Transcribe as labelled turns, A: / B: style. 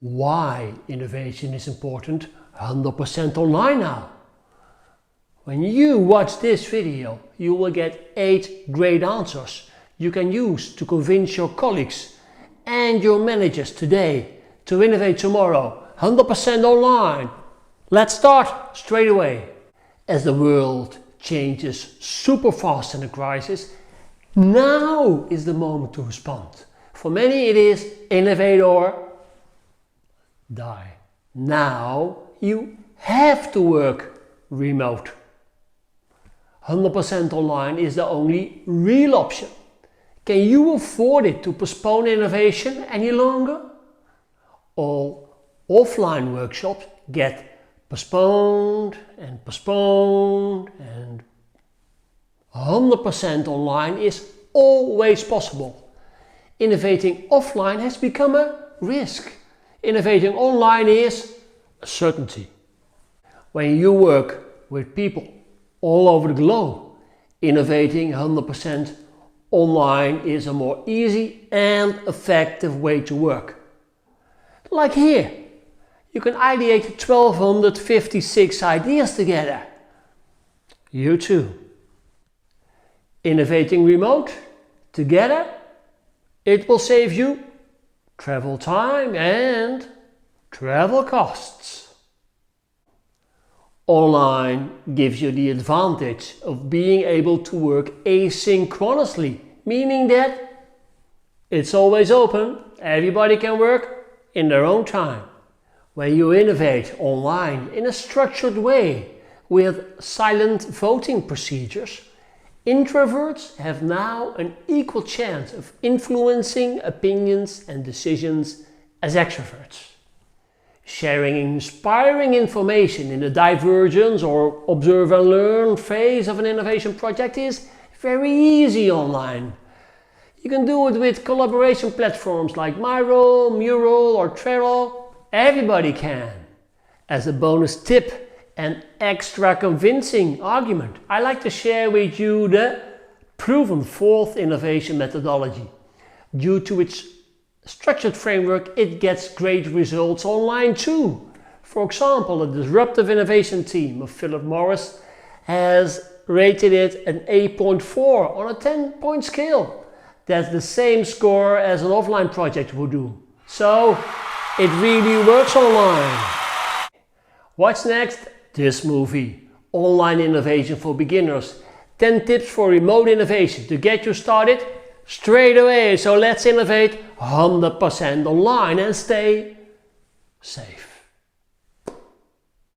A: Why innovation is important 100% online now. When you watch this video, you will get 8 great answers you can use to convince your colleagues and your managers today to innovate tomorrow 100% online. Let's start straight away. As the world changes super fast in a crisis, now is the moment to respond. For many it is innovate or die. Now you have to work remote. 100% online is the only real option. Can you afford it to postpone innovation any longer? All offline workshops get postponed and postponed, and 100% online is always possible. Innovating offline has become a risk. Innovating online is a certainty. When you work with people all over the globe, innovating 100% online is a more easy and effective way to work. Like here, you can ideate 1256 ideas together. You too. Innovating remote together, it will save you travel time and travel costs. Online gives you the advantage of being able to work asynchronously, meaning that it's always open, everybody can work in their own time. When you innovate online in a structured way with silent voting procedures, introverts have now an equal chance of influencing opinions and decisions as extroverts. Sharing inspiring information in the divergence or observe and learn phase of an innovation project is very easy online. You can do it with collaboration platforms like Miro, Mural or Trello. Everybody can. As a bonus tip, an extra convincing argument, I like to share with you the proven 4th innovation methodology. Due to its structured framework, it gets great results online too. For example, the disruptive innovation team of Philip Morris has rated it an 8.4 on a 10-point scale. That's the same score as an offline project would do. So it really works online. What's next? This movie, Online Innovation for Beginners. 10 tips for remote innovation to get you started straight away. So let's innovate 100% online and stay safe.